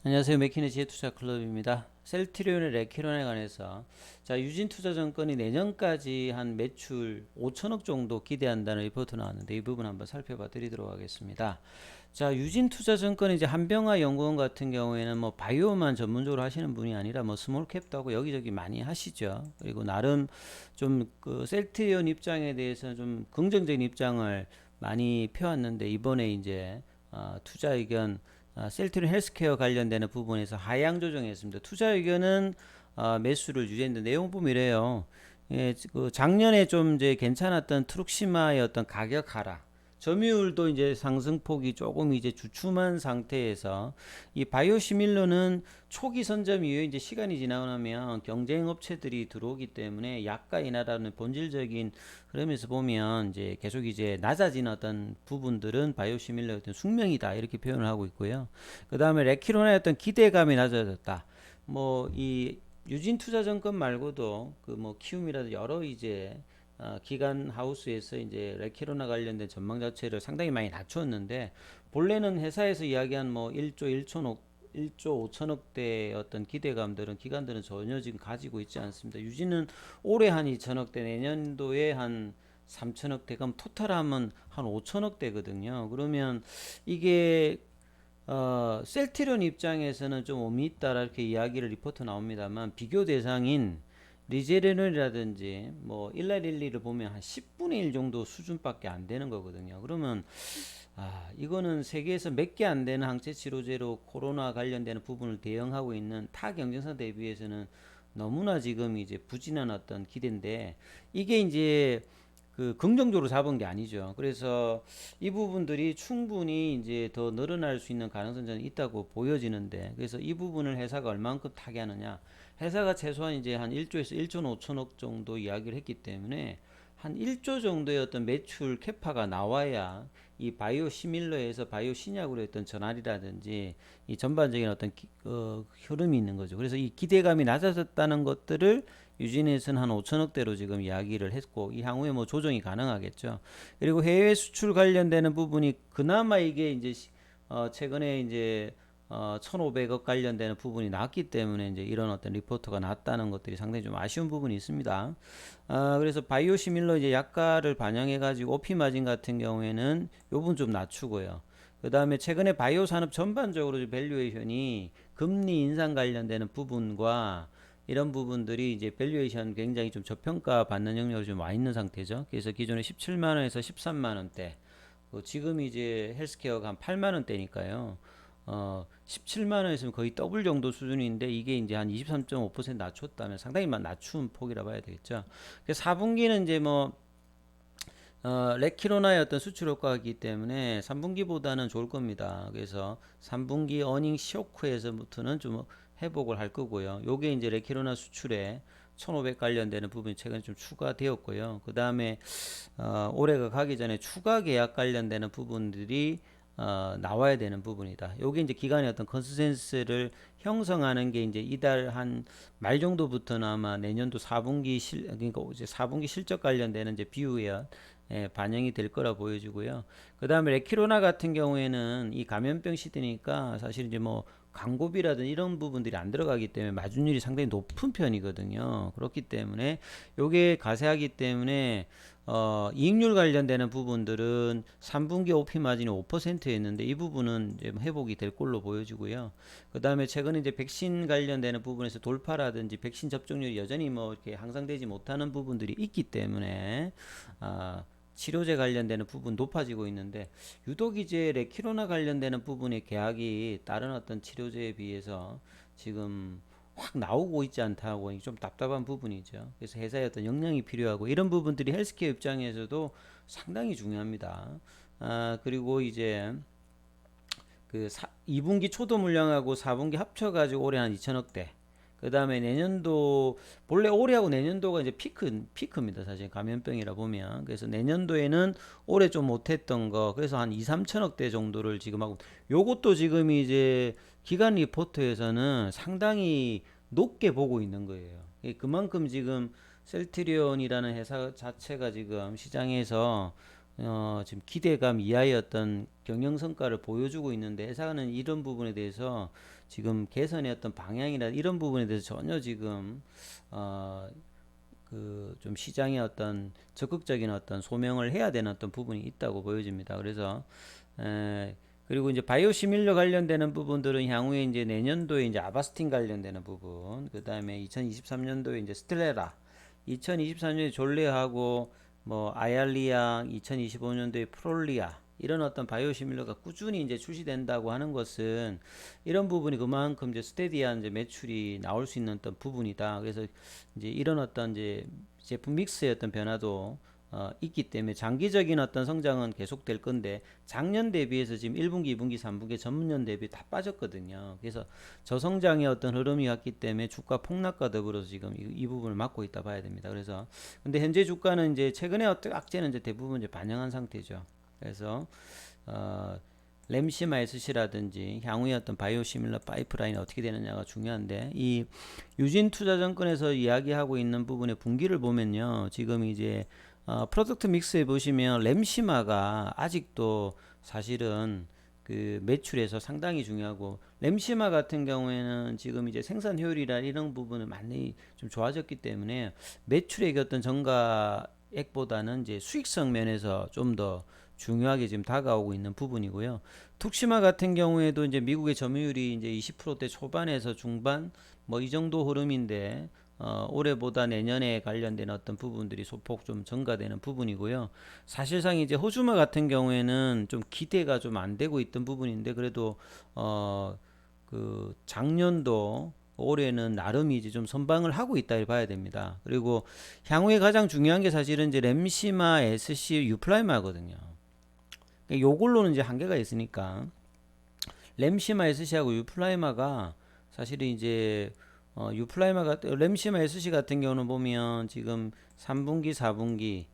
안녕하세요. 맥키네 지혜투자클럽입니다. 셀트리온의 레키론에 관해서 유진투자증권이 내년까지 한 매출 5천억 정도 기대한다는 리포트 나왔는데 이 부분 한번 살펴봐 드리도록 하겠습니다. 유진투자증권이 이제 한병화 연구원 같은 경우에는 뭐 바이오만 전문적으로 하시는 분이 아니라 뭐 스몰캡도 하고 여기저기 많이 하시죠. 그리고 나름 좀 그 셀트리온 입장에 대해서 좀 긍정적인 입장을 많이 펴왔는데 이번에 이제 투자 의견 셀트리온 헬스케어 관련되는 부분에서 하향 조정했습니다. 투자 의견은 매수를 유지했는데 내용 보면 이래요. 예, 그 작년에 좀 이제 괜찮았던 트룩시마의 어떤 가격 하락, 점유율도 이제 상승폭이 조금 이제 주춤한 상태에서 이 바이오시밀러는 초기 선점 이후에 이제 시간이 지나고 나면 경쟁 업체들이 들어오기 때문에 약가 인하라는 본질적인 흐름에서 보면 이제 계속 이제 낮아지는 어떤 부분들은 바이오시밀러의 어떤 숙명이다 이렇게 표현을 하고 있고요. 그 다음에 레키로나의 어떤 기대감이 낮아졌다. 뭐 이 유진투자증권 말고도 그 뭐 키움이라든지 여러 이제 기관 하우스에서 이제 레키로나 관련된 전망 자체를 상당히 많이 낮췄는데 본래는 회사에서 이야기한 뭐 1조 1조 5천억대 어떤 기대감들은 기관들은 전혀 지금 가지고 있지 않습니다. 유진은 올해 한 2천억대, 내년도에 한 3천억대, 그럼 토탈하면 한 5천억대거든요. 그러면 이게 셀트리온 입장에서는 좀 의미 있다 이렇게 이야기를 리포트 나옵니다만 비교 대상인 리제레논이라든지 뭐 일라릴리를 보면 한 10분의 1 정도 수준밖에 안 되는 거거든요. 그러면 이거는 세계에서 몇 개 안 되는 항체 치료제로 코로나 관련되는 부분을 대응하고 있는 타 경쟁사 대비해서는 너무나 지금 이제 부진한 어떤 기대인데 이게 이제 그 긍정적으로 잡은 게 아니죠. 그래서 이 부분들이 충분히 이제 더 늘어날 수 있는 가능성이 저는 있다고 보여지는데 그래서 이 부분을 회사가 얼만큼 타개하느냐. 회사가 최소한 이제 한 1조에서 1조 5천억 정도 이야기를 했기 때문에 한 1조 정도의 어떤 매출 캐파가 나와야 이 바이오 시밀러에서 바이오 신약으로 했던 전환이라든지 이 전반적인 어떤 흐름이 있는 거죠. 그래서 이 기대감이 낮아졌다는 것들을 유진에서는 한 5천억대로 지금 이야기를 했고 이 향후에 뭐 조정이 가능하겠죠. 그리고 해외 수출 관련되는 부분이 그나마 이게 이제 최근에 이제 1,500억 관련되는 부분이 났기 때문에 이제 이런 어떤 리포트가 났다는 것들이 상당히 좀 아쉬운 부분이 있습니다. 그래서 바이오시밀러 이제 약가를 반영해 가지고 오피 마진 같은 경우에는 요 부분 좀 낮추고요. 그 다음에 최근에 바이오 산업 전반적으로 밸류에이션이 금리 인상 관련되는 부분과 이런 부분들이 이제 밸류에이션 굉장히 좀 저평가 받는 영역으로 좀 와 있는 상태죠. 그래서 기존에 17만 원에서 13만 원대, 지금 이제 헬스케어가 한 8만 원대니까요. 17만 원에서는 거의 더블 정도 수준인데 이게 이제 한 23.5% 낮췄다면 상당히 낮춘 폭이라 봐야 되겠죠. 그래서 4분기는 이제 뭐 레키로나의 어떤 수출 효과이기 때문에 3분기보다는 좋을 겁니다. 그래서 3분기 어닝 쇼크에서부터는 좀 회복을 할 거고요. 요게 이제 레키로나 수출에 1500 관련되는 부분이 최근에 좀 추가되었고요. 그 다음에 올해가 가기 전에 추가 계약 관련되는 부분들이 나와야 되는 부분이다. 요게 이제 기간의 어떤 컨센서스를 형성하는 게 이제 이달 한 말 정도부터는 아마 내년도 4분기 그러니까 이제 4분기 실적 관련되는 이제 비유에 반영이 될 거라 보여지고요. 그 다음에 레키로나 같은 경우에는 이 감염병 시대니까 사실 이제 뭐 광고비라든 이런 부분들이 안 들어가기 때문에 마진율이 상당히 높은 편이거든요. 그렇기 때문에 요게 가세하기 때문에 이익률 관련되는 부분들은 3분기 OP 마진이 5%였는데 이 부분은 이제 회복이 될 걸로 보여지고요. 그 다음에 최근에 이제 백신 관련되는 부분에서 돌파라든지 백신 접종률이 여전히 뭐 이렇게 향상되지 못하는 부분들이 있기 때문에 치료제 관련되는 부분 높아지고 있는데 유독 이제 레키로나 관련되는 부분의 계약이 다른 어떤 치료제에 비해서 지금 확 나오고 있지 않다고 좀 답답한 부분이죠. 그래서 회사의 어떤 역량이 필요하고 이런 부분들이 헬스케어 입장에서도 상당히 중요합니다. 그리고 이제 그 2분기 초도 물량하고 4분기 합쳐가지고 올해 한 2천억대. 그 다음에 내년도, 본래 올해하고 내년도가 이제 피크입니다. 사실 감염병이라 보면. 그래서 내년도에는 올해 좀 못했던 거, 그래서 한 2, 3천억대 정도를 지금 하고, 요것도 지금 이제 기간 리포트에서는 상당히 높게 보고 있는 거예요. 그만큼 지금 셀트리온이라는 회사 자체가 지금 시장에서 지금 기대감 이하의 어떤 경영 성과를 보여주고 있는데 회사는 이런 부분에 대해서 지금 개선의 어떤 방향이나 이런 부분에 대해서 전혀 지금 어, 그 좀 시장의 어떤 적극적인 어떤 소명을 해야 되는 어떤 부분이 있다고 보여집니다. 그래서 그리고 이제 바이오시밀러 관련되는 부분들은 향후에 이제 내년도에 이제 아바스틴 관련되는 부분, 그 다음에 2023년도에 이제 스텔레라, 2023년에 졸레하고 뭐 아얄리아, 2025년도에 프롤리아 이런 어떤 바이오시밀러가 꾸준히 이제 출시된다고 하는 것은 이런 부분이 그만큼 이제 스테디한 이제 매출이 나올 수 있는 어떤 부분이다. 그래서 이제 이런 어떤 이제 제품 믹스의 어떤 변화도 있기 때문에 장기적인 어떤 성장은 계속될 건데 작년 대비해서 지금 1분기, 2분기, 3분기 전년 대비 다 빠졌거든요. 그래서 저성장의 어떤 흐름이 왔기 때문에 주가 폭락과 더불어서 지금 이 부분을 막고 있다 봐야 됩니다. 그래서 근데 현재 주가는 이제 최근에 어떤 악재는 이제 대부분 이제 반영한 상태죠. 그래서 어, 램시마 SC라든지 향후의 어떤 바이오시밀러 파이프라인이 어떻게 되느냐가 중요한데 이 유진 투자증권에서 이야기하고 있는 부분의 분기를 보면요. 지금 이제 프로덕트 믹스에 보시면 램시마가 아직도 사실은 그 매출에서 상당히 중요하고 램시마 같은 경우에는 지금 이제 생산 효율이나 이런 부분은 많이 좀 좋아졌기 때문에 매출액 어떤 증가액보다는 이제 수익성 면에서 좀 더 중요하게 지금 다가오고 있는 부분이고요. 툭시마 같은 경우에도 이제 미국의 점유율이 이제 20%대 초반에서 중반 뭐 이 정도 흐름인데 올해보다 내년에 관련된 어떤 부분들이 소폭 좀 증가되는 부분이고요. 사실상 이제 호주마 같은 경우에는 좀 기대가 좀 안 되고 있던 부분인데 그래도 그 작년도 올해는 나름 이제 좀 선방을 하고 있다 봐야 됩니다. 그리고 향후에 가장 중요한 게 사실은 이제 램시마, SC, 유플라이마거든요. 요걸로는 이제 한계가 있으니까 램시마, SC하고 유플라이마가 사실은 이제 램시마 SC 같은 경우는 보면 지금 3분기, 4분기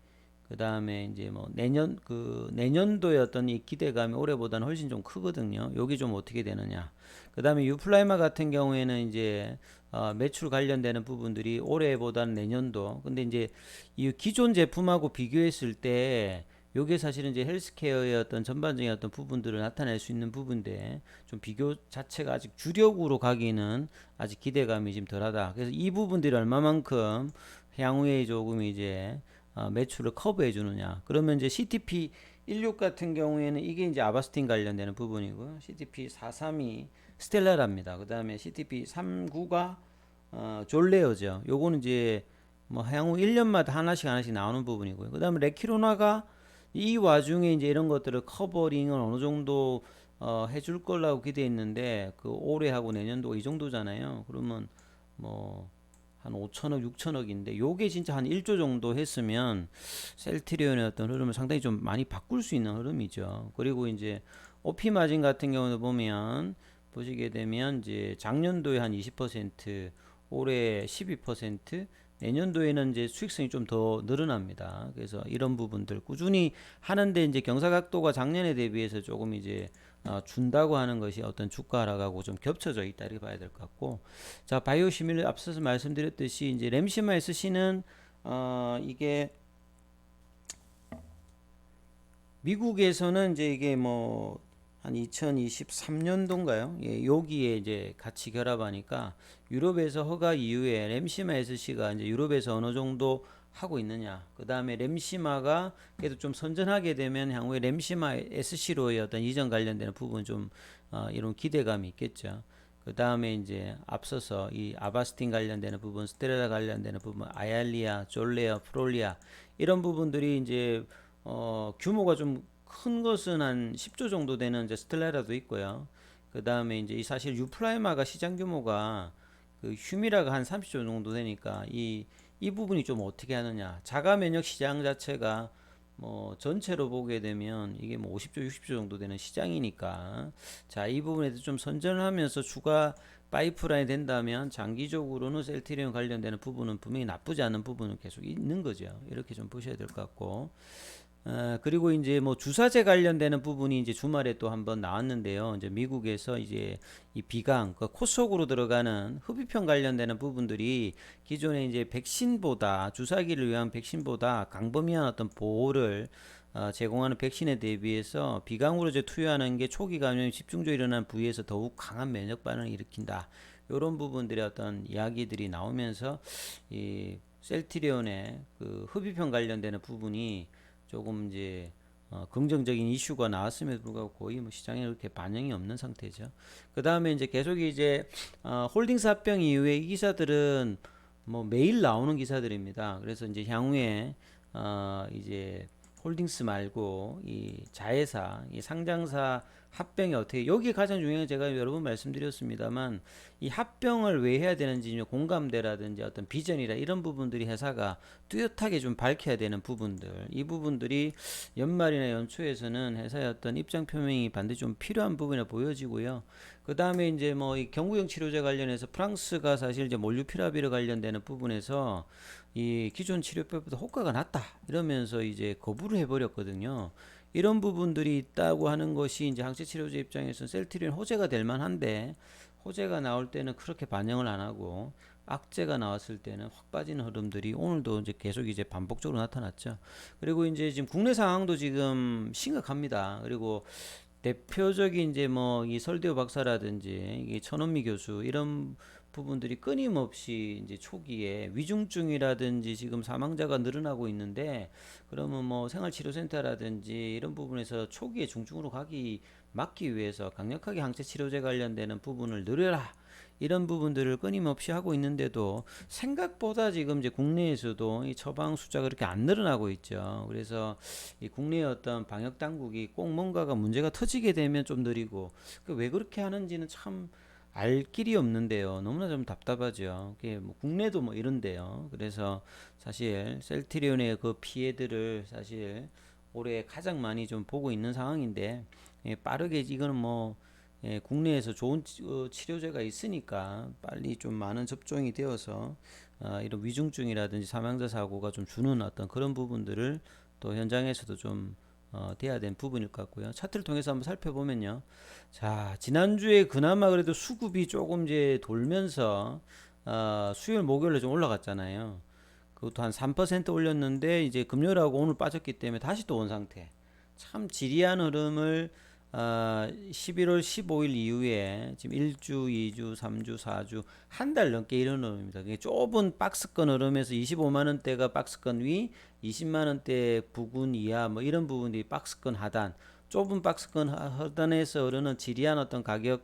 그 다음에 이제 뭐 내년도의 어떤 이 기대감이 올해보다는 훨씬 좀 크거든요. 여기 좀 어떻게 되느냐. 그 다음에 유플라이마 같은 경우에는 이제 매출 관련되는 부분들이 올해보다는 내년도. 근데 이제 이 기존 제품하고 비교했을 때 요게 사실은 이제 헬스케어의 어떤 전반적인 어떤 부분들을 나타낼 수 있는 부분인데 좀 비교 자체가 아직 주력으로 가기는 아직 기대감이 좀 덜하다. 그래서 이 부분들이 얼마만큼 향후에 조금 이제 매출을 커버해 주느냐. 그러면 이제 CTP 16 같은 경우에는 이게 이제 아바스틴 관련되는 부분이고요. CTP 432 스텔라랍니다. 그 다음에 CTP 39가 졸레어죠. 요거는 이제 뭐 향후 1년마다 하나씩 나오는 부분이고요. 그 다음에 레키로나가 이 와중에 이제 이런 것들을 커버링을 어느 정도 해줄 거라고 기대했는데 그 올해하고 내년도 이 정도잖아요. 그러면 뭐 한 5천억, 6천억인데 요게 진짜 한 1조 정도 했으면 셀트리온의 어떤 흐름을 상당히 좀 많이 바꿀 수 있는 흐름이죠. 그리고 이제 OP 마진 같은 경우도 보면 보시게 되면 이제 작년도에 한 20%, 올해 12%, 내년도에는 이제 수익성이 좀 더 늘어납니다. 그래서 이런 부분들 꾸준히 하는데 이제 경사각도가 작년에 대비해서 조금 이제 준다고 하는 것이 어떤 주가 하락하고 좀 겹쳐져 있다 이렇게 봐야 될 것 같고, 자 바이오시밀러 앞서서 말씀드렸듯이 이제 램시마 SC는 이게 미국에서는 이제 이게 뭐 한 2023년도인가요? 예, 여기에 이제 같이 결합하니까 유럽에서 허가 이후에 램시마 SC가 이제 유럽에서 어느 정도 하고 있느냐. 그 다음에 램시마가 그래도 좀 선전하게 되면 향후에 램시마 SC로의 어떤 이전 관련되는 부분 좀 이런 기대감이 있겠죠. 그 다음에 이제 앞서서 이 아바스틴 관련되는 부분, 스테레라 관련되는 부분, 아얄리아, 졸레아, 프롤리아 이런 부분들이 이제 규모가 좀 큰 것은 한 10조 정도 되는 이제 스텔라라도 있고요. 그 다음에 이제 이 사실 유플라이마가 시장 규모가 그 휴미라가 한 30조 정도 되니까 이 부분이 좀 어떻게 하느냐. 자가 면역 시장 자체가 뭐 전체로 보게 되면 이게 뭐 50조, 60조 정도 되는 시장이니까 자, 이 부분에 대해서 좀 선전을 하면서 추가 파이프라인이 된다면 장기적으로는 셀트리온 관련되는 부분은 분명히 나쁘지 않은 부분은 계속 있는 거죠. 이렇게 좀 보셔야 될 것 같고. 그리고 이제 뭐 주사제 관련되는 부분이 이제 주말에 또 한번 나왔는데요. 이제 미국에서 이제 이 비강, 그 코 속으로 들어가는 흡입형 관련되는 부분들이 기존에 이제 백신보다 주사기를 위한 백신보다 광범위한 어떤 보호를 제공하는 백신에 대비해서 비강으로 이제 투여하는 게 초기 감염이 집중적으로 일어난 부위에서 더욱 강한 면역 반응을 일으킨다. 이런 부분들의 어떤 이야기들이 나오면서 이 셀트리온의 그 흡입형 관련되는 부분이 조금 이제 긍정적인 이슈가 나왔음에도 불구하고 거의 뭐 시장에 그렇게 반영이 없는 상태죠. 그 다음에 이제 계속 이제 홀딩스 합병 이후에 이 기사들은 뭐 매일 나오는 기사들입니다. 그래서 이제 향후에 이제 홀딩스 말고 이 자회사, 이 상장사 합병이 어떻게 여기 가장 중요한 게 제가 여러 번 말씀드렸습니다만 이 합병을 왜 해야 되는지 공감대라든지 어떤 비전이라 이런 부분들이 회사가 뚜렷하게 좀 밝혀야 되는 부분들 이 부분들이 연말이나 연초에서는 회사의 어떤 입장 표명이 반드시 좀 필요한 부분이 보여지고요. 그 다음에 이제 뭐 이 경구용 치료제 관련해서 프랑스가 사실 이제 몰루피라비르 관련되는 부분에서 이 기존 치료법보다 효과가 낮다 이러면서 이제 거부를 해버렸거든요. 이런 부분들이 있다고 하는 것이 이제 항체 치료제 입장에서는 셀트리온 호재가 될 만한데 호재가 나올 때는 그렇게 반영을 안 하고 악재가 나왔을 때는 확 빠지는 흐름들이 오늘도 이제 계속 이제 반복적으로 나타났죠. 그리고 이제 지금 국내 상황도 지금 심각합니다. 그리고 대표적인 이제 뭐 이 설대호 박사라든지 이 천원미 교수 이런 부분들이 끊임없이 이제 초기에 위중증이라든지 지금 사망자가 늘어나고 있는데 그러면 뭐 생활치료센터라든지 이런 부분에서 초기에 중증으로 가기 막기 위해서 강력하게 항체 치료제 관련되는 부분을 늘려라 이런 부분들을 끊임없이 하고 있는데도 생각보다 지금 이제 국내에서도 이 처방 숫자가 그렇게 안 늘어나고 있죠. 그래서 이 국내의 어떤 방역 당국이 꼭 뭔가가 문제가 터지게 되면 좀 느리고 왜 그렇게 하는지는 참 알 길이 없는데요. 너무나 좀 답답하죠. 그게 뭐 국내도 뭐 이런데요. 그래서 사실 셀트리온의 그 피해들을 사실 올해 가장 많이 좀 보고 있는 상황인데 빠르게 이거는 뭐 국내에서 좋은 치료제가 있으니까 빨리 좀 많은 접종이 되어서 이런 위중증이라든지 사망자 사고가 좀 주는 어떤 그런 부분들을 또 현장에서도 좀 돼야 된 부분일 것 같고요. 차트를 통해서 한번 살펴보면요. 자, 지난주에 그나마 그래도 수급이 조금 이제 돌면서 수요일 목요일에 좀 올라갔잖아요. 그것도 한 3% 올렸는데 이제 금요일하고 오늘 빠졌기 때문에 다시 또 온 상태. 참 지리한 흐름을 11월 15일 이후에 지금 1주, 2주, 3주, 4주 한 달 넘게 이런 흐름입니다. 그게 좁은 박스권 흐름에서 25만 원대가 박스권 위, 20만 원대 부근 이하 뭐 이런 부분이 박스권 하단, 좁은 박스권 하단에서 흐르는 지리한 어떤 가격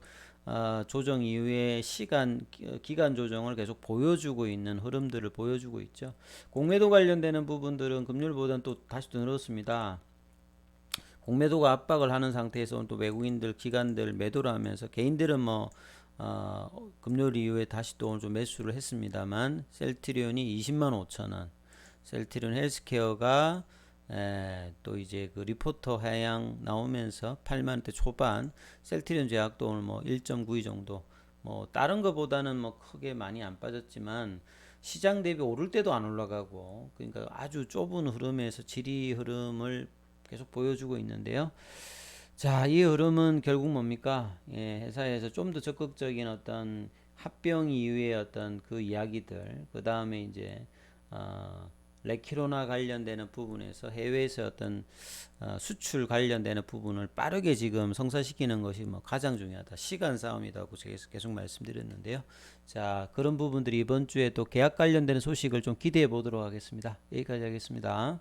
조정 이후에 기간 조정을 계속 보여주고 있는 흐름들을 보여주고 있죠. 공매도 관련되는 부분들은 금요일보다는 또 다시 더 늘었습니다. 공매도가 압박을 하는 상태에서 또 외국인들 기관들 매도를 하면서 개인들은 뭐 금요일 이후에 다시 또 좀 매수를 했습니다만 셀트리온이 20만 5천 원, 셀트리온 헬스케어가 또 이제 그 리포터 하향 나오면서 8만 원대 초반, 셀트리온 제약도 오늘 뭐 1.92 정도, 뭐 다른 것보다는 뭐 크게 많이 안 빠졌지만 시장 대비 오를 때도 안 올라가고 그러니까 아주 좁은 흐름에서 지리 흐름을 계속 보여주고 있는데요. 자, 이 흐름은 결국 뭡니까? 회사에서 좀 더 적극적인 어떤 합병 이후의 어떤 그 이야기들, 그 다음에 이제 레키로나 관련되는 부분에서 해외에서 어떤 수출 관련되는 부분을 빠르게 지금 성사시키는 것이 뭐 가장 중요하다. 시간 싸움이라고 제가 계속 말씀드렸는데요. 자, 그런 부분들이 이번 주에 또 계약 관련되는 소식을 좀 기대해 보도록 하겠습니다. 여기까지 하겠습니다.